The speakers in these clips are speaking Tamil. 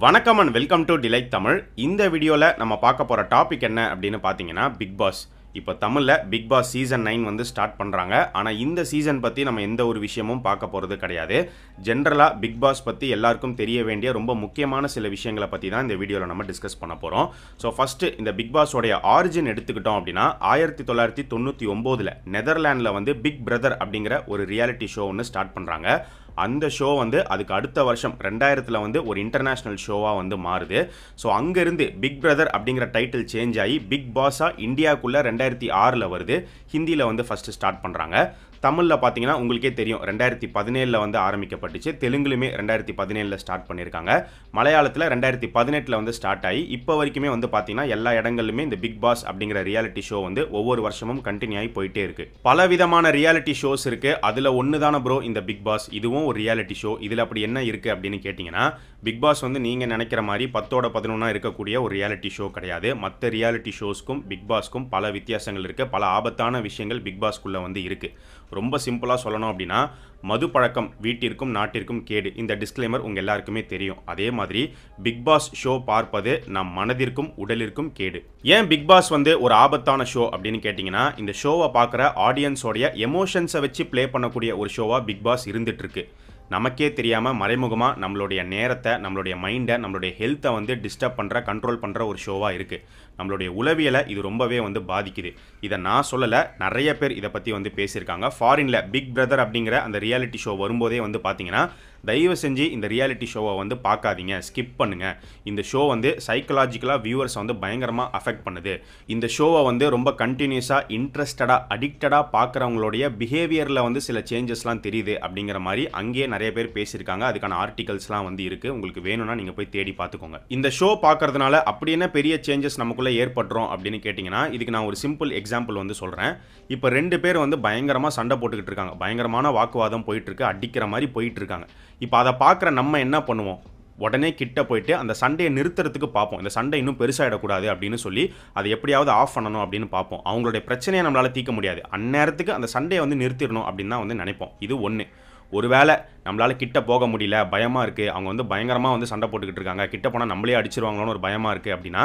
வணக்கம் and welcome to delight Tamil. இந்த வீடியோவில் நம்ம பார்க்க போகிற டாபிக் என்ன அப்படின்னு பார்த்தீங்கன்னா பிக் பாஸ். இப்போ தமிழில் பிக் பாஸ் சீசன் 9 வந்து ஸ்டார்ட் பண்ணுறாங்க. ஆனால் இந்த சீசன் பற்றி நம்ம எந்த ஒரு விஷயமும் பார்க்க போகிறது கிடையாது. ஜென்ரலாக பிக் பாஸ் பற்றி எல்லாருக்கும் தெரிய வேண்டிய ரொம்ப முக்கியமான சில விஷயங்களை பற்றி தான் இந்த வீடியோவில் நம்ம டிஸ்கஸ் பண்ண போகிறோம். ஸோ ஃபஸ்ட்டு இந்த பிக் பாஸோடைய ஆரிஜின் எடுத்துக்கிட்டோம் அப்படின்னா 1999 நெதர்லாண்டில் வந்து பிக் பிரதர் அப்படிங்கிற ஒரு ரியாலிட்டி ஷோ ஒன்று ஸ்டார்ட் பண்ணுறாங்க. அந்த ஷோ வந்து அதுக்கு அடுத்த வருஷம் 2000 வந்து ஒரு இன்டர்நேஷ்னல் ஷோவாக வந்து மாறுது. ஸோ அங்கேருந்து பிக் பிரதர் அப்படிங்கிற டைட்டில் சேஞ்ச் ஆகி பிக் பாஸாக இந்தியாவுக்குள்ளே 2006 வருது. ஹிந்தியில் வந்து ஃபஸ்ட்டு ஸ்டார்ட் பண்ணுறாங்க. தமிழில் பார்த்தீங்கன்னா உங்களுக்கே தெரியும் 2017 வந்து ஆரம்பிக்கப்பட்டுச்சு. தெலுங்குலுமே 2017 ஸ்டார்ட் பண்ணியிருக்காங்க. மலையாளத்தில் 2018 வந்து ஸ்டார்ட் ஆகி இப்போ வரைக்குமே வந்து பார்த்தீங்கன்னா எல்லா இடங்கள்லுமே இந்த பிக் பாஸ் அப்படிங்கிற ரியாலிட்டி ஷோ வந்து ஒவ்வொரு வருஷமும் கண்டினியூ ஆகி போயிட்டே இருக்கு. பல விதமான ரியாலிட்டி ஷோஸ் இருக்கு. அதில் ஒன்று தானே ப்ரோ இந்த பிக் பாஸ். இதுவும் ஒரு ரியாலிட்டி ஷோ. இதில் அப்படி என்ன இருக்கு அப்படின்னு கேட்டிங்கன்னா, பிக் பாஸ் வந்து நீங்கள் நினைக்கிற மாதிரி 10ஓட 11 இருக்கக்கூடிய ஒரு ரியாலிட்டி ஷோ கிடையாது. மற்ற ரியாலிட்டி ஷோஸ்க்கும் பிக் பாஸ்க்கும் பல வித்தியாசங்கள் இருக்குது. பல ஆபத்தான விஷயங்கள் பிக் பாஸ்க்குள்ளே வந்து இருக்குது. ரொம்ப சிம்பிளாக சொல்லணும் அப்படின்னா, மது பழக்கம் வீட்டிற்கும் நாட்டிற்கும் கேடு. இந்த டிஸ்க்ளைமர் உங்கள் எல்லாருக்குமே தெரியும். அதே மாதிரி பிக் பாஸ் ஷோ பார்ப்பது நம் மனதிற்கும் உடலிற்கும் கேடு. ஏன் பிக் பாஸ் வந்து ஒரு ஆபத்தான ஷோ அப்படின்னு கேட்டிங்கன்னா, இந்த ஷோவை பார்க்குற ஆடியன்ஸோடைய எமோஷன்ஸை வச்சு ப்ளே பண்ணக்கூடிய ஒரு ஷோவாக பிக் பாஸ் இருந்துட்டு இருக்கு. நமக்கே தெரியாமல் மறைமுகமாக நம்மளுடைய நேரத்தை, நம்மளுடைய மைண்டை, நம்மளுடைய ஹெல்த்தை வந்து டிஸ்டர்ப் பண்ணுற, கண்ட்ரோல் பண்ணுற ஒரு ஷோவாக இருக்குது. நம்மளுடைய உளவியலை இது ரொம்பவே வந்து பாதிக்குது. இதை நான் சொல்லலை, நிறைய பேர் இதை பற்றி வந்து பேசியிருக்காங்க. ஃபாரினில் பிக் பிரதர் அப்படிங்கிற அந்த ரியாலிட்டி ஷோ வரும்போதே வந்து பார்த்தீங்கன்னா, தயவு செஞ்சு இந்த ரியாலிட்டி ஷோவை வந்து பார்க்காதீங்க, ஸ்கிப் பண்ணுங்கள். இந்த ஷோ வந்து சைக்கலாஜிக்கலாக வியூவர்ஸை வந்து பயங்கரமாக அஃபெக்ட் பண்ணுது. இந்த ஷோவை வந்து ரொம்ப கண்டினியூஸாக இன்ட்ரெஸ்டடாக அடிக்டடாக பார்க்குறவங்களுடைய பிஹேவியரில் வந்து சில சேஞ்சஸ்லாம் தெரியுது அப்படிங்கிற மாதிரி அங்கேயே நிறைய பேர் பேசியிருக்காங்க. அதுக்கான ஆர்டிகல்ஸ்லாம் வந்து இருக்குது. உங்களுக்கு வேணும்னா நீங்கள் போய் தேடி பார்த்துக்கோங்க. இந்த ஷோ பார்க்கறதுனால அப்படி என்ன பெரிய சேஞ்சஸ் நமக்குள்ளே ஏற்படுறோம் அப்படின்னு கேட்டிங்கன்னா, இதுக்கு நான் ஒரு சிம்பிள் எக்ஸாம்பிள் வந்து சொல்கிறேன். இப்போ 2 பேர் வந்து பயங்கரமாக சண்டை போட்டுக்கிட்டு இருக்காங்க. பயங்கரமான வாக்குவாதம் போயிட்டுருக்கு. அடிக்கிற மாதிரி போயிட்டு இருக்காங்க. இப்போ அதை பார்க்குற நம்ம என்ன பண்ணுவோம்? உடனே கிட்ட போயிட்டு அந்த சண்டையை நிறுத்துறதுக்கு பார்ப்போம். இந்த சண்டை இன்னும் பெருசாகிடக்கூடாது அப்படின்னு சொல்லி அதை எப்படியாவது ஆஃப் பண்ணணும் அப்படின்னு பார்ப்போம். அவங்களுடைய பிரச்சனையை நம்மளால் தீர்க்க முடியாது. அந்நேரத்துக்கு அந்த சண்டையை வந்து நிறுத்திடணும் அப்படின்னு தான் வந்து நினைப்போம். இது ஒன்று. ஒருவேளை நம்மளால் கிட்ட போக முடியல, பயமாக இருக்குது, அவங்க வந்து பயங்கரமாக வந்து சண்டை போட்டுக்கிட்டு இருக்காங்க, கிட்ட போனால் நம்மளே அடிச்சிருவாங்களோன்னு ஒரு பயமாக இருக்குது அப்படின்னா,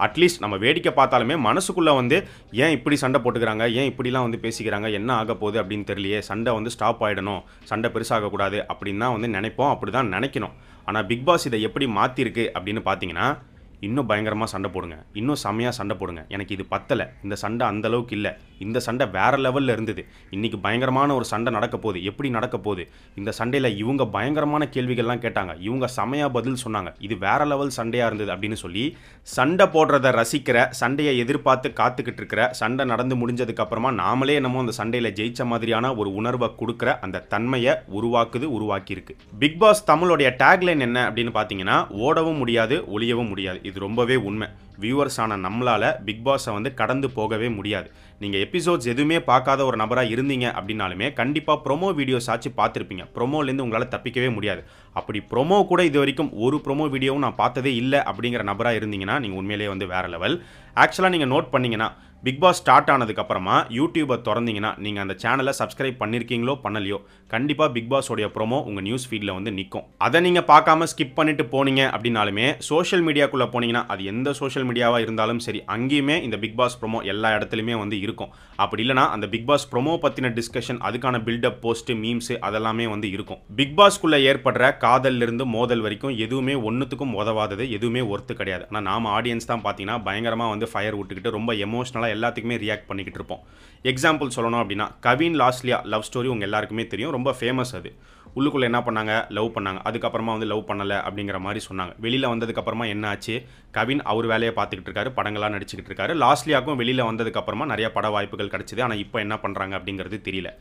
அட்லீஸ்ட் நம்ம வேடிக்கை பார்த்தாலுமே மனசுக்குள்ளே வந்து ஏன் இப்படி சண்டை போட்டுக்கிறாங்க, ஏன் இப்படிலாம் வந்து பேசிக்கிறாங்க, என்ன ஆக போகுது அப்படின்னு தெரியலையே, சண்டை வந்து ஸ்டாப் ஆகிடணும், சண்டை பெருசாகக்கூடாது அப்படின்னு தான் வந்து நினைப்போம். அப்படி தான் நினைக்கணும். ஆனால் பிக் பாஸ் இதை எப்படி மாற்றிருக்கு அப்படின்னு பார்த்தீங்கன்னா, இன்னும் பயங்கரமாக சண்டை போடுங்க, இன்னும் செம்மையாக சண்டை போடுங்க, எனக்கு இது பத்தலை, இந்த சண்டை அந்தளவுக்கு இல்லை, இந்த சண்டை வேறு லெவலில் இருந்தது, இன்றைக்கி பயங்கரமான ஒரு சண்டை நடக்க போகுது, எப்படி நடக்க போகுது, இந்த சண்டையில் இவங்க பயங்கரமான கேள்விகள்லாம் கேட்டாங்க, இவங்க செம்மையாக பதில் சொன்னாங்க, இது வேறு லெவல் சண்டையாக இருந்தது அப்படின்னு சொல்லி சண்டை போடுறத ரசிக்கிற, சண்டையை எதிர்பார்த்து காத்துக்கிட்டு இருக்கிற, சண்டை நடந்து முடிஞ்சதுக்கப்புறமா நாமளே என்னமோ அந்த சண்டையில் ஜெயிச்ச மாதிரியான ஒரு உணர்வை கொடுக்குற அந்த தன்மையை உருவாக்கியிருக்கு. பிக் பாஸ் தமிழோடைய டேக்லைன் என்ன அப்படின்னு பார்த்தீங்கன்னா, ஓடவும் முடியாது, ஒளியவும் முடியாது. இது ரொம்பவே உண்மை. வியூவர்ஸான நம்மளால் பிக் பாஸை வந்து கடந்து போகவே முடியாது. நீங்கள் எபிசோட்ஸ் எதுவுமே பார்க்காத ஒரு நபராக இருந்தீங்க அப்படின்னாலுமே கண்டிப்பாக ப்ரோமோ வீடியோஸ் ஆச்சு பார்த்துருப்பீங்க. ப்ரோமோலேருந்து உங்களால் தப்பிக்கவே முடியாது. அப்படி ப்ரோமோ கூட இது வரைக்கும் ஒரு ப்ரோமோ வீடியோவும் நான் பார்த்ததே இல்லை அப்படிங்கிற நபராக இருந்தீங்கன்னா நீங்கள் உண்மையிலேயே வந்து வேறு லெவல். ஆக்சுவலாக நீங்கள் நோட் பண்ணிங்கன்னா, பிக் பாஸ் ஸ்டார்ட் ஆனதுக்கப்புறமா யூடியூபை திறந்தீங்கன்னா, நீங்கள் அந்த சேனலை சப்ஸ்கிரைப் பண்ணியிருக்கீங்களோ பண்ணலையோ, கண்டிப்பாக பிக் பாஸோடைய ப்ரோமோ உங்கள் நியூஸ் ஃபீடில் வந்து நிற்கும். அதை நீங்கள் பார்க்காம ஸ்கிப் பண்ணிட்டு போனீங்க அப்படின்னாலுமே சோஷியல் மீடியாக்குள்ளே போனீங்கன்னா, அது எந்த சோஷியல் மீடியாவாக இருந்தாலும் சரி, அங்கேயுமே இந்த பிக் பாஸ் ப்ரோமோ எல்லா இடத்துலையுமே வந்து இருக்கும். அப்படி இல்லைனா அந்த பிக் பாஸ் ப்ரோமோ பற்றின டிஸ்கஷன், அதுக்கான பில்டப் போஸ்ட்டு, மீம்ஸு அதெல்லாமே வந்து இருக்கும். பிக் பாஸ்க்குள்ளே ஏற்படுற காதலிருந்து மோதல் வரைக்கும் எதுவுமே ஒன்றுத்துக்கும் உதவாதது, எதுவுமே ஒர்த்து கிடையாது. ஆனால் நாம் ஆடியன்ஸ் தான் பார்த்தீங்கன்னா பயங்கரமாக வந்து ஃபயர் விட்டுக்கிட்டு ரொம்ப எமோஷனலாக எல்லாத்துக்குமே ரியாக்ட் பண்ணிக்கிட்டு இருப்போம். எக்ஸாம்பிள் சொல்லணும் அப்படின்னா, கவின் லாஸ்லியா லவ் ஸ்டோரி உங்கள் எல்லாருக்குமே தெரியும். ரொம்ப ஃபேமஸ். அது உள்ளுக்குள்ளே என்ன பண்ணாங்க, லவ் பண்ணாங்க, அதுக்கப்புறமா வந்து லவ் பண்ணலை அப்படிங்கிற மாதிரி சொன்னாங்க. வெளியில் வந்ததுக்கப்புறமா என்ன ஆச்சு, கவின் அவர் வேலையை பார்த்துக்கிட்டு இருக்காரு, படங்களாக நடிச்சுக்கிட்டு இருக்காரு. லாஸ்லியாக்கும் வெளியில் வந்ததுக்கப்புறமா நிறைய பட வாய்ப்புகள் கிடச்சிது. ஆனால் இப்போ என்ன பண்ணுறாங்க அப்படிங்கிறது தெரியல.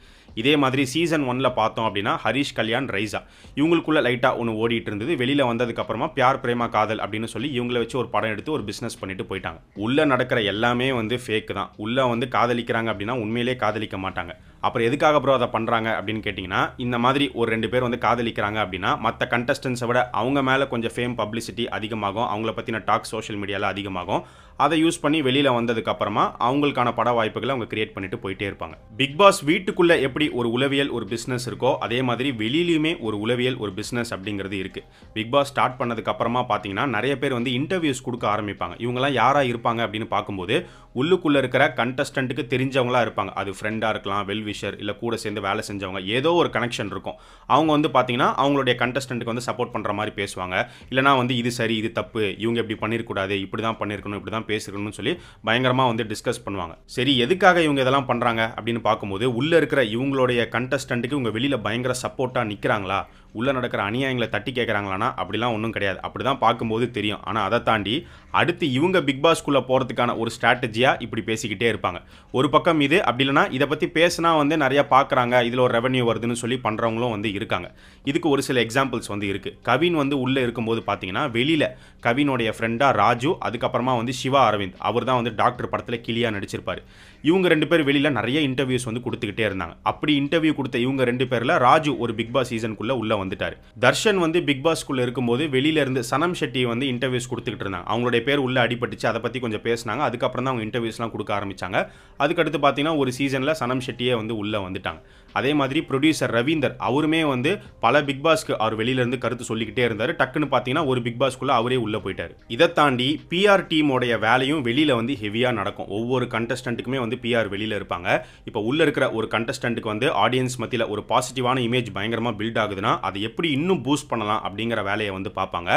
இதே மாதிரி சீசன் 1 பார்த்தோம் அப்படின்னா, ஹரிஷ் கல்யாண், ரைசா இவங்களுக்குள்ள லைட்டாக ஒன்று ஓடிட்டு இருந்தது. வெளியில் வந்ததுக்கப்புறமா பியார் பிரேமா காதல் அப்படின்னு சொல்லி இவங்களை வச்சு ஒரு படம் எடுத்து ஒரு பிஸ்னஸ் பண்ணிட்டு போயிட்டாங்க. உள்ளே நடக்கிற எல்லாமே வந்து ஃபேக் தான். உள்ளே வந்து காதலிக்கிறாங்க அப்படின்னா உண்மையிலே காதலிக்க மாட்டாங்க. அப்புறம் எதுக்காக ப்ரோ அதை பண்ணுறாங்க அப்படின்னு கேட்டிங்கன்னா, இந்த மாதிரி ஒரு 2 பேர் வந்து காதலிக்கிறாங்க அப்படின்னா மற்ற கண்டஸ்டன்ஸை விட அவங்க மேலே கொஞ்சம் ஃபேம் பப்ளிசிட்டி அதிகமாகும், அவங்கள பற்றின டாக் சோஷியல் மீடியாவில் அதிகமாகும். அதை யூஸ் பண்ணி வெளியில் வந்ததுக்கு அப்புறமா அவங்களுக்கான பட வாய்ப்புகளை அவங்க கிரியேட் பண்ணிட்டு போயிட்டே இருப்பாங்க. பிக் பாஸ் வீட்டுக்குள்ளே எப்படி ஒரு உளவியல் ஒரு பிஸ்னஸ் இருக்கோ அதே மாதிரி வெளியிலுமே ஒரு உளவியல் ஒரு பிஸ்னஸ் அப்படிங்கிறது இருக்குது. பிக் பாஸ் ஸ்டார்ட் பண்ணதுக்கு அப்புறமா பார்த்தீங்கன்னா நிறைய பேர் வந்து இன்டர்வியூஸ் கொடுக்க ஆரம்பிப்பாங்க. இவங்கெல்லாம் யாராக இருப்பாங்க அப்படின்னு பார்க்கும்போது உள்ளுக்குள்ளே இருக்கிற கண்டஸ்டன்ட்டுக்கு தெரிஞ்சவங்களா இருப்பாங்க. அது ஃப்ரெண்டாக இருக்கலாம், வெல்விஷர், இல்லை கூட சேர்ந்து வேலை செஞ்சவங்க, ஏதோ ஒரு கனெக்ஷன் இருக்கும். அவங்க வந்து பார்த்தீங்கன்னா அவங்களுடைய கண்டஸ்டன்ட்டுக்கு வந்து சப்போர்ட் பண்ணுற மாதிரி பேசுவாங்க. இல்லைனா வந்து இது சரி இது தப்பு, இவங்க இப்படி பண்ணியிருக்கூடாது, இப்படி தான் பண்ணியிருக்கணும், இப்படி தான் பேசிருக்கணும்னு சொல்லி பயங்கரமாக வந்து டிஸ்கஸ் பண்ணுவாங்க. சரி எதுக்காக இவங்க இதெல்லாம் பண்ணுறாங்க அப்படின்னு பார்க்கும்போது உள்ளே இருக்கிற இவங்களுடைய கண்டஸ்டன்ட்டுக்கு இவங்க வெளியில் பயங்கர சப்போர்ட்டாக நிற்கிறாங்களா, உள்ளே நடக்கிற அநியாயங்களை தட்டி கேட்குறாங்களான்னா அப்படிலாம் ஒன்றும் கிடையாது. அப்படி தான் பார்க்கும்போது தெரியும். ஆனால் அதை தாண்டி அடுத்து இவங்க பிக் பாஸ்க்குள்ளே போகிறதுக்கான ஒரு ஸ்ட்ராட்டஜியாக இப்படி பேசிக்கிட்டே இருப்பாங்க. ஒரு பக்கம் இது, அப்படி இல்லைனா இதை பற்றி பேசினா வந்து நிறையா பார்க்குறாங்க, இதில் ஒரு ரெவன்யூ வருதுன்னு சொல்லி பண்ணுறவங்களும் வந்து இருக்காங்க. இதுக்கு ஒரு சில எக்ஸாம்பிள்ஸ் வந்து இருக்குது. கவின் வந்து உள்ளே இருக்கும்போது பார்த்தீங்கன்னா வெளியில் கவினோடைய ஃப்ரெண்டாக ராஜு, அதுக்கப்புறமா வந்து சிவா அரவிந்த், அவர் தான் வந்து டாக்டர் படத்தில் கிளியாக நடிச்சிருப்பார். இவங்க 2 பேர் வெளியில் நிறைய இன்டர்வியூஸ் வந்து கொடுத்துக்கிட்டே இருந்தாங்க. அப்படி இன்டர்வியூ கொடுத்த இவங்க 2 பேரில் ராஜு ஒரு பிக் பாஸ் சீசனுக்குள்ளே உள்ளே வந்துட்டார். தர்ஷன் வந்து பிக் பாஸ்க்குள்ளே இருக்கும்போது வெளியில இருந்து சனம் ஷெட்டி வந்து இன்டர்வியூஸ் கொடுத்துக்கிட்டு இருந்தாங்க. அவங்களுடைய பேர் உள்ளே அடிபட்டுச்சு, அதை பற்றி கொஞ்சம் பேசினாங்க. அதுக்கப்புறம் தான் அவங்க இன்டர்வியூஸ்லாம் கொடுக்க ஆரம்பித்தாங்க. அதுக்கடுத்து பார்த்தீங்கன்னா ஒரு சீசனில் சனம் ஷெட்டியே வந்து உள்ளே வந்துட்டாங்க. அதே மாதிரி ப்ரொடியூசர் ரவீந்தர் அவருமே வந்து பல பிக் பாஸ்க்கு அவர் வெளியிலேருந்து கருத்து சொல்லிக்கிட்டே இருந்தார். டக்குன்னு பார்த்தீங்கன்னா ஒரு பிக் பாஸ்க்குள்ளே அவரே உள்ளே போயிட்டார். இதை தாண்டி பிஆர் டீமோடைய வேலையும் வெளியில் வந்து ஹெவியாக நடக்கும். ஒவ்வொரு கண்டஸ்டன்ட்டுக்குமே வந்து பிஆர் வெளியில் இருப்பாங்க. இப்போ உள்ளே இருக்கிற ஒரு கண்டஸ்டன்ட்டுக்கு வந்து ஆடியன்ஸ் மத்தியில் ஒரு பாசிட்டிவான இமேஜ் பயங்கரமாக பில்ட் ஆகுதுன்னா அதை எப்படி இன்னும் பூஸ்ட் பண்ணலாம் அப்படிங்கிற வேலையை வந்து பார்ப்பாங்க.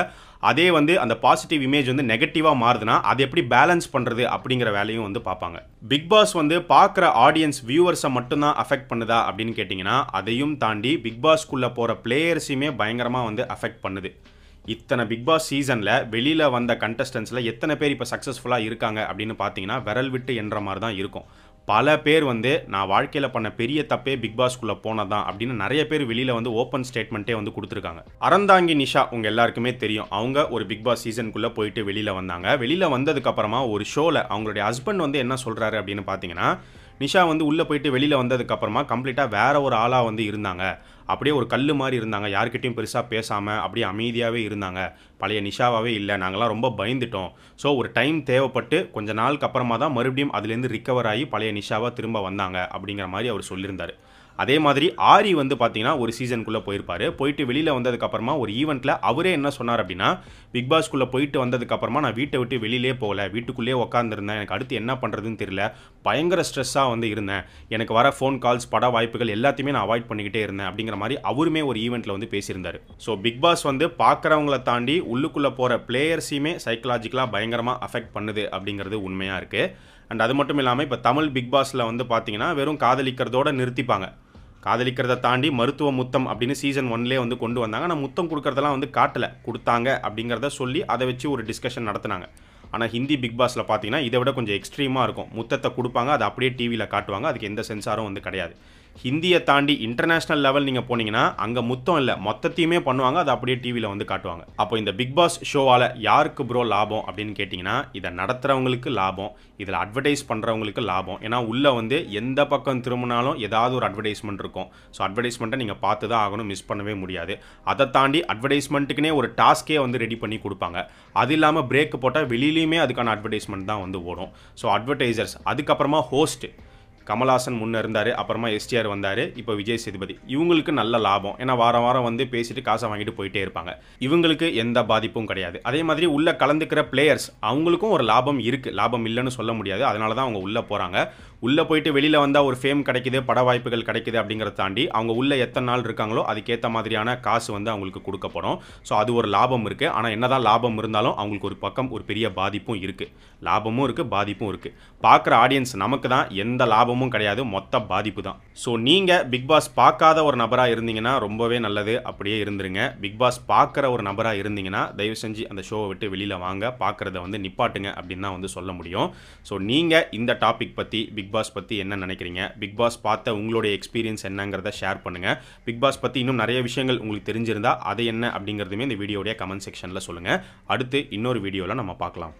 அதே வந்து அந்த பாசிட்டிவ் இமேஜ் வந்து நெகட்டிவாக மாறுதுன்னா அதை எப்படி பேலன்ஸ் பண்ணுறது அப்படிங்கிற வேலையும் வந்து பார்ப்பாங்க. பிக் பாஸ் வந்து பார்க்குற ஆடியன்ஸ் வியூவர்ஸை மட்டும்தான் அஃபெக்ட் பண்ணுதா அப்படின்னு கேட்டிங்கன்னா அதையும் தாண்டி பிக் பாஸ்க்குள்ளே போகிற பிளேயர்ஸையுமே பயங்கரமாக வந்து அஃபெக்ட் பண்ணுது. இத்தனை பிக் பாஸ் சீசனில் வெளியில் வந்த கண்டஸ்டன்ஸில் எத்தனை பேர் இப்போ சக்ஸஸ்ஃபுல்லாக இருக்காங்க அப்படின்னு பார்த்தீங்கன்னா விரல் விட்டு என்ற மாதிரி தான் இருக்கும். பல பேர் வந்து நான் வாழ்க்கையில் பண்ண பெரிய தப்பே பிக் பாஸ்க்குள்ளே போனதான் அப்படின்னு நிறைய பேர் வெளியில் வந்து ஓப்பன் ஸ்டேட்மெண்ட்டே வந்து கொடுத்துருக்காங்க. அறந்தாங்கி நிஷா உங்கள் எல்லாருக்குமே தெரியும். அவங்க ஒரு பிக் பாஸ் சீசனுக்குள்ளே போயிட்டு வெளியில் வந்தாங்க. வெளியில் வந்ததுக்கப்புறமா ஒரு ஷோவில் அவங்களுடைய ஹஸ்பண்ட் வந்து என்ன சொல்கிறாரு அப்படின்னு பார்த்தீங்கன்னா, நிஷா வந்து உள்ளே போயிட்டு வெளியில் வந்ததுக்கப்புறமா கம்ப்ளீட்டாக வேற ஒரு ஆளாக வந்து இருந்தாங்க. அப்படியே ஒரு கல் மாதிரி இருந்தாங்க. யார்கிட்டையும் பெருசாக பேசாமல் அப்படியே அமைதியாகவே இருந்தாங்க. பழைய நிஷாவாகவே இல்லை. நாங்களாம் ரொம்ப பயந்துட்டோம். ஸோ ஒரு டைம் தேவைப்பட்டு கொஞ்ச நாளுக்கு அப்புறமா தான் மறுபடியும் அதுலேருந்து ரிக்கவர் ஆகி பழைய நிஷாவாக திரும்ப வந்தாங்க அப்படிங்கிற மாதிரி அவர் சொல்லியிருந்தார். அதே மாதிரி ஆரி வந்து பார்த்தீங்கன்னா ஒரு சீசனுக்குள்ளே போயிருப்பார். போயிட்டு வெளியில் வந்ததுக்கப்புறமா ஒரு ஈவெண்ட்டில் அவரே என்ன சொன்னார் அப்படின்னா, பிக் பாஸ்க்குள்ளே போயிட்டு வந்ததுக்கப்புறமா நான் வீட்டை விட்டு வெளியிலே போகல, வீட்டுக்குள்ளேயே உட்காந்துருந்தேன். எனக்கு அடுத்து என்ன பண்ணுறதுன்னு தெரியல, பயங்கர ஸ்ட்ரெஸ்ஸாக வந்து இருந்தேன். எனக்கு வர ஃபோன் கால்ஸ், பட வாய்ப்புகள் எல்லாத்தையுமே நான் அவாய்ட் பண்ணிக்கிட்டே இருந்தேன் அப்படிங்கிற மாதிரி அவருமே ஒரு ஈவெண்ட்டில் வந்து பேசியிருந்தார். ஸோ பிக் பாஸ் வந்து பார்க்குறவங்கள தாண்டி உள்ளுக்குள்ளே போகிற பிளேயர்ஸையுமே சைக்கலாஜிக்கலாக பயங்கரமாக அஃபெக்ட் பண்ணுது அப்படிங்கிறது உண்மையாக இருக்குது. அண்ட் அது மட்டும் இல்லாமல் இப்போ தமிழ் பிக் பாஸில் வந்து பார்த்தீங்கன்னா வெறும் காதலிக்கிறதோடு நிறுத்திப்பாங்க. காதலிக்கிறத தாண்டி மருத்துவ முத்தம் அப்படின்னு சீசன் 1லே வந்து கொண்டு வந்தாங்க. ஆனால் முத்தம் கொடுக்கறதெல்லாம் வந்து காட்டலை, கொடுத்தாங்க அப்படிங்கிறத சொல்லி அதை வச்சு ஒரு டிஸ்கஷன் நடத்தினாங்க. ஆனால் ஹிந்தி பிக் பாஸில் பார்த்தீங்கன்னா இதை விட கொஞ்சம் எக்ஸ்ட்ரீமாக இருக்கும். முத்தத்தை கொடுப்பாங்க, அதை அப்படியே டிவியில் காட்டுவாங்க. அதுக்கு எந்த சென்சாரும் வந்து கிடையாது. ஹிந்தியை தாண்டி இன்டர்நேஷ்னல் லெவல் நீங்கள் போனீங்கன்னா அங்கே முத்தம் இல்லை, மொத்தத்தையுமே பண்ணுவாங்க, அதை அப்படியே டிவியில் வந்து காட்டுவாங்க. அப்போ இந்த பிக் பாஸ் ஷோவால் யாருக்கு ப்ரோ லாபம் அப்படின்னு கேட்டிங்கன்னா, இதை நடத்துகிறவங்களுக்கு லாபம், இதில் அட்வர்டைஸ் பண்ணுறவங்களுக்கு லாபம். ஏன்னா உள்ளே வந்து எந்த பக்கம் திரும்பினாலும் ஏதாவது ஒரு அட்வர்டைஸ்மெண்ட் இருக்கும். ஸோ அட்வர்டைஸ்மெண்ட்டை நீங்கள் பார்த்து தான் ஆகணும், மிஸ் பண்ணவே முடியாது. அதை தாண்டி அட்வர்டைஸ்மெண்ட்டுக்குனே ஒரு டாஸ்கே வந்து ரெடி பண்ணி கொடுப்பாங்க. அது இல்லாமல் பிரேக் போட்டால் வெளியிலையுமே அதுக்கான அட்வர்டைஸ்மெண்ட் தான் வந்து ஓடும். ஸோ அட்வர்டைசர்ஸ், அதுக்கப்புறமா ஹோஸ்ட் கமல்ஹாசன் முன்னே இருந்தார், அப்புறமா எஸ்டிஆர் வந்தார், இப்போ விஜய் சேதுபதி. இவங்களுக்கு நல்ல லாபம். ஏன்னா வாரம் வாரம் வந்து பேசிட்டு காசை வாங்கிட்டு போயிட்டே இருப்பாங்க. இவங்களுக்கு எந்த பாதிப்பும் கிடையாது. அதே மாதிரி உள்ளே கலந்துக்கிற பிளேயர்ஸ் அவங்களுக்கும் ஒரு லாபம் இருக்குது, லாபம் இல்லைன்னு சொல்ல முடியாது. அதனால தான் அவங்க உள்ளே போகிறாங்க. உள்ளே போயிட்டு வெளியில் வந்தால் ஒரு ஃபேம் கிடைக்குது, பட வாய்ப்புகள் கிடைக்குது அப்படிங்கிறத தாண்டி அவங்க உள்ளே எத்தனை நாள் இருக்காங்களோ அதுக்கேற்ற மாதிரியான காசு வந்து அவங்களுக்கு கொடுக்கப்படும். ஸோ அது ஒரு லாபம் இருக்குது. ஆனால் என்னதான் லாபம் இருந்தாலும் அவங்களுக்கு ஒரு பக்கம் ஒரு பெரிய பாதிப்பும் இருக்குது. லாபமும் இருக்குது, பாதிப்பும் இருக்குது. பார்க்குற ஆடியன்ஸ் நமக்கு தான் எந்த லாபமும் கிடையாது, மொத்த பாதிப்பு தான். ஸோ நீங்கள் பிக் பாஸ் பார்க்காத ஒரு நபராக இருந்தீங்கன்னா ரொம்பவே நல்லது, அப்படியே இருந்துருங்க. பிக் பாஸ் பார்க்குற ஒரு நபராக இருந்தீங்கன்னா தயவு செஞ்சு அந்த ஷோவை விட்டு வெளியில் வாங்க, பார்க்குறத வந்து நிப்பாட்டுங்க அப்படின்னு தான் வந்து சொல்ல முடியும். ஸோ நீங்கள் இந்த டாபிக் பற்றி பிக் பாஸ் பற்றி என்ன நினைக்கிறீங்க? பிக் பாஸ் பார்த்த உங்களுடைய எக்ஸ்பீரியன்ஸ் என்னங்கிறத ஷேர் பண்ணுங்கள். பிக் பாஸ் பற்றி இன்னும் நிறைய விஷயங்கள் உங்களுக்கு தெரிஞ்சிருந்தா அது என்ன அப்படிங்கிறதுமே இந்த வீடியோடைய கமெண்ட் செக்ஷனில் சொல்லுங்கள். அடுத்து இன்னொரு வீடியோவில் நம்ம பார்க்கலாம்.